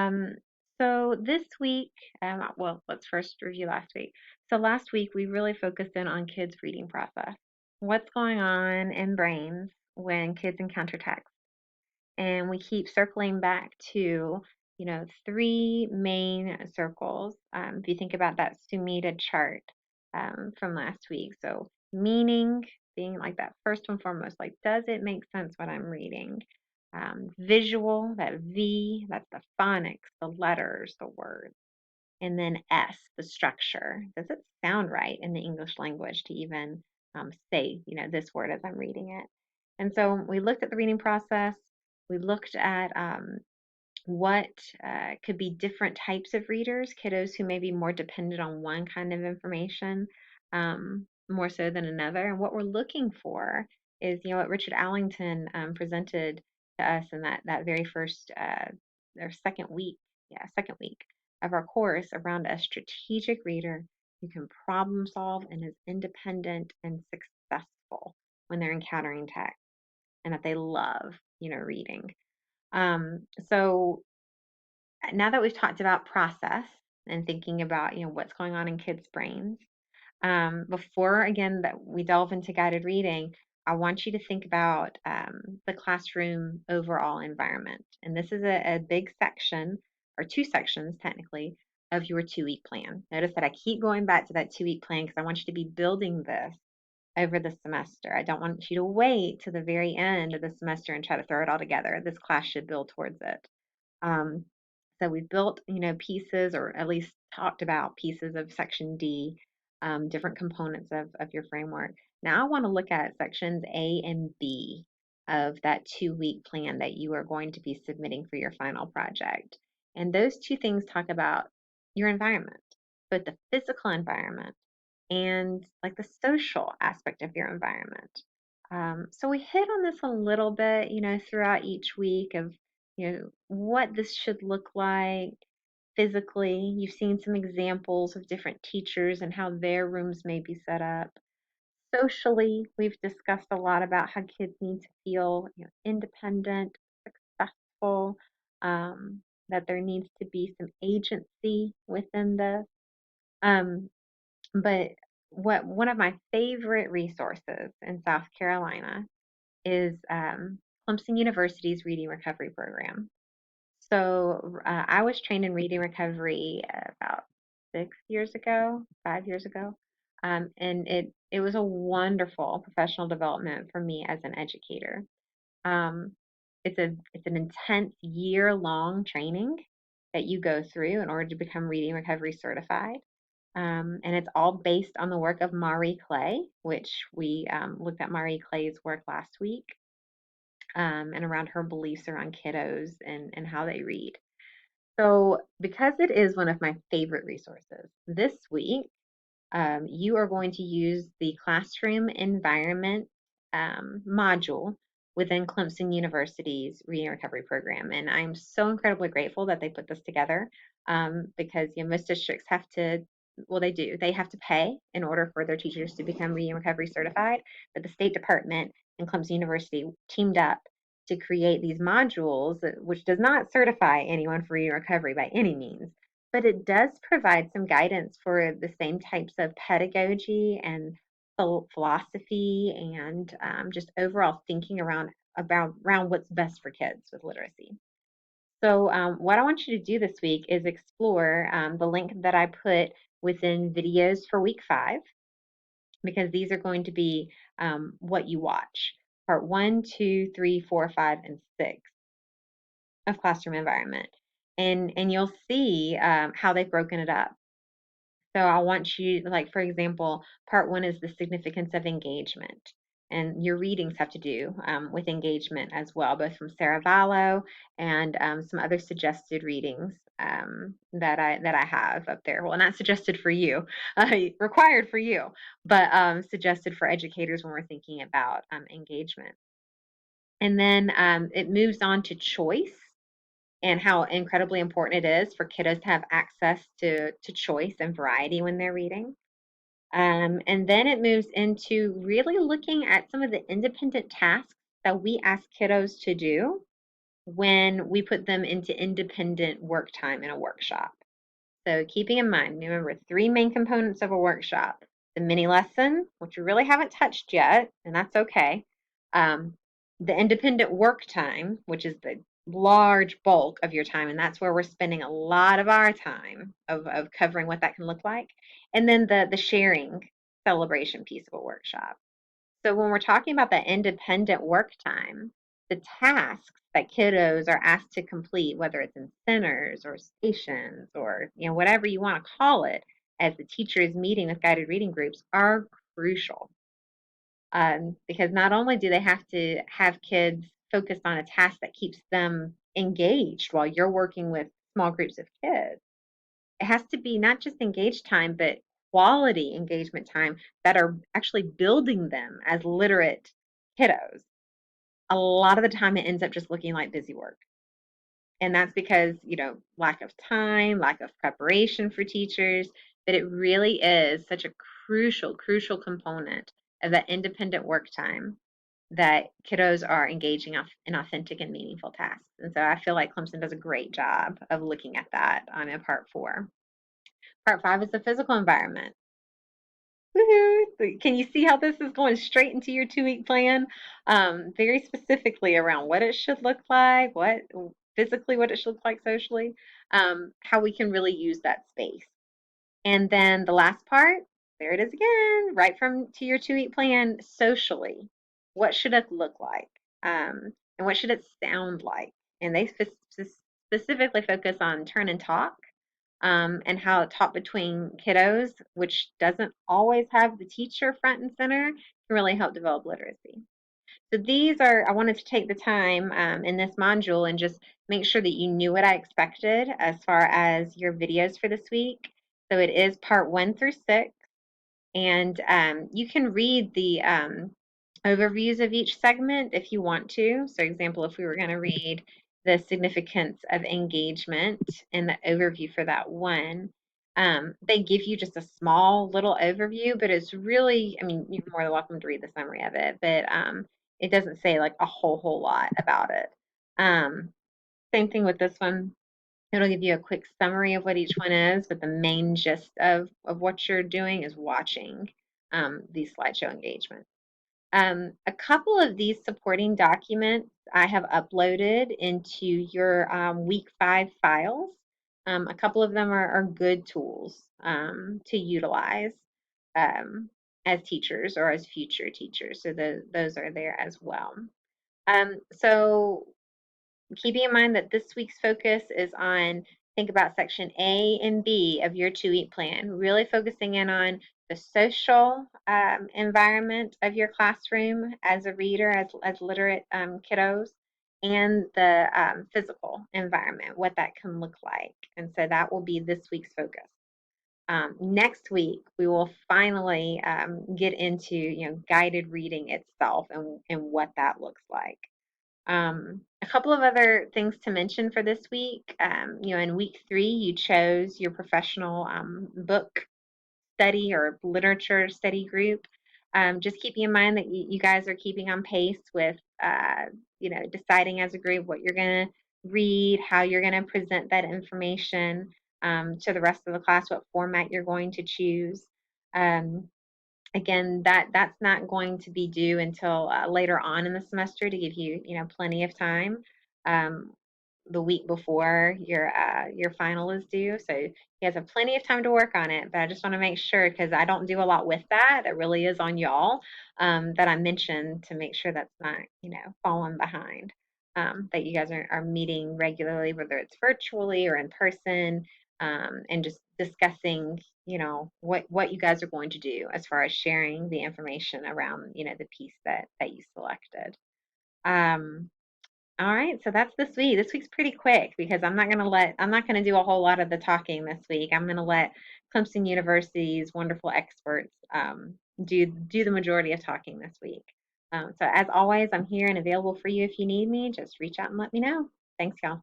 Um, so this week, well, let's first review last week. So last week we really focused in on kids' reading process. What's going on in brains when kids encounter text? And we keep circling back to, three main circles. If you think about that Sumida chart from last week. So meaning being like that first and foremost, like, does it make sense what I'm reading? Visual, that V, that's the phonics, the letters, the words. And then S, the structure. Does it sound right in the English language to even say, this word as I'm reading it? And so we looked at the reading process. We looked at what could be different types of readers, kiddos who may be more dependent on one kind of information more so than another. And what we're looking for is, what Richard Allington presented to us in that very first or second week, second week of our course around a strategic reader who can problem solve and is independent and successful when they're encountering text and that they love, reading. So now that we've talked about process and thinking about, what's going on in kids' brains, before again that we delve into guided reading, I want you to think about the classroom overall environment. And this is a big section, or two sections technically, of your 2-week plan. Notice that I keep going back to that 2-week plan because I want you to be building this over the semester. I don't want you to wait to the very end of the semester and try to throw it all together. This class should build towards it. Um, so we've built, pieces, or at least talked about pieces of section D, different components of your framework. Now I want to look at sections A and B of that 2-week plan that you are going to be submitting for your final project. And those two things talk about your environment, both the physical environment and like the social aspect of your environment. So we hit on this a little bit, throughout each week of, what this should look like physically. You've seen some examples of different teachers and how their rooms may be set up. Socially, we've discussed a lot about how kids need to feel, independent, successful, that there needs to be some agency within this. Um, but what one of my favorite resources in South Carolina is Clemson University's Reading Recovery Program. So I was trained in reading recovery about 6 years ago, 5 years ago, and it was a wonderful professional development for me as an educator. Um, it's an intense year-long training that you go through in order to become reading recovery certified. And it's all based on the work of Marie Clay, which we looked at Marie Clay's work last week, and around her beliefs around kiddos and how they read. So, because it is one of my favorite resources, this week you are going to use the classroom environment module within Clemson University's Reading Recovery Program. And I'm so incredibly grateful that they put this together because most districts have to, well, they do, they have to pay in order for their teachers to become Reading Recovery certified. But the State Department and Clemson University teamed up to create these modules, which does not certify anyone for reading recovery by any means, but it does provide some guidance for the same types of pedagogy and philosophy and just overall thinking around what's best for kids with literacy. So what I want you to do this week is explore the link that I put within videos for week 5, because these are going to be what you watch. Part 1, 2, 3, 4, 5, and 6 of classroom environment. And you'll see how they've broken it up. So I want you, like, for example, part 1 is the significance of engagement. And your readings have to do with engagement as well, both from Sarah Vallow and some other suggested readings that I have up there. Well, not suggested for you, required for you, but suggested for educators when we're thinking about engagement. And then it moves on to choice and how incredibly important it is for kiddos to have access to choice and variety when they're reading. And then it moves into really looking at some of the independent tasks that we ask kiddos to do when we put them into independent work time in a workshop. So keeping in mind, remember, three main components of a workshop: the mini lesson, which we really haven't touched yet, and that's okay. Um, the independent work time, which is the large bulk of your time, and that's where we're spending a lot of our time of covering what that can look like. And then the sharing celebration piece of a workshop. So when we're talking about that independent work time, the tasks that kiddos are asked to complete, whether it's in centers or stations or whatever you want to call it, as the teacher is meeting with guided reading groups, are crucial. Because not only do they have to have kids focused on a task that keeps them engaged while you're working with small groups of kids, it has to be not just engaged time, but quality engagement time that are actually building them as literate kiddos. A lot of the time, it ends up just looking like busy work. And that's because, lack of time, lack of preparation for teachers, but it really is such a crucial, crucial component of that independent work time that kiddos are engaging in authentic and meaningful tasks. And so I feel like Clemson does a great job of looking at that in part 4. Part 5 is the physical environment. Woohoo! Can you see how this is going straight into your 2-week plan? Very specifically around what it should look like, what physically, what it should look like socially, how we can really use that space. And then the last part, there it is again, right from to your 2-week plan, socially. What should it look like? And what should it sound like? And they specifically focus on turn and talk, and how talk between kiddos, which doesn't always have the teacher front and center, can really help develop literacy. So these are, I wanted to take the time in this module and just make sure that you knew what I expected as far as your videos for this week. So it is part 1 through 6, and you can read the overviews of each segment if you want to. So example, if we were going to read the significance of engagement and the overview for that one, they give you just a small little overview, but it's really, I mean, you're more than welcome to read the summary of it, but it doesn't say like a whole lot about it. Same thing with this one. It'll give you a quick summary of what each one is, but the main gist of what you're doing is watching these slideshow engagements. A couple of these supporting documents I have uploaded into your week 5 files. A couple of them are good tools to utilize as teachers or as future teachers. So those are there as well. So keeping in mind that this week's focus is on, think about section A and B of your 2-week plan, really focusing in on the social environment of your classroom as a reader, as literate kiddos, and the physical environment, what that can look like. And so that will be this week's focus. Next week, we will finally get into guided reading itself and what that looks like. A couple of other things to mention for this week. In week 3, you chose your professional book study or literature study group. Just keeping in mind that you guys are keeping on pace with, deciding as a group what you're going to read, how you're going to present that information to the rest of the class, what format you're going to choose. Again, that's not going to be due until later on in the semester to give you plenty of time, um, the week before your final is due. So you guys have plenty of time to work on it. But I just want to make sure, because I don't do a lot with that. It really is on y'all, that I mentioned, to make sure that's not falling behind. That you guys are meeting regularly, whether it's virtually or in person, and just discussing what you guys are going to do as far as sharing the information around the piece that you selected. All right, so that's this week. This week's pretty quick because I'm not gonna do a whole lot of the talking this week. I'm gonna let Clemson University's wonderful experts do the majority of talking this week. So as always, I'm here and available for you if you need me. Just reach out and let me know. Thanks, y'all.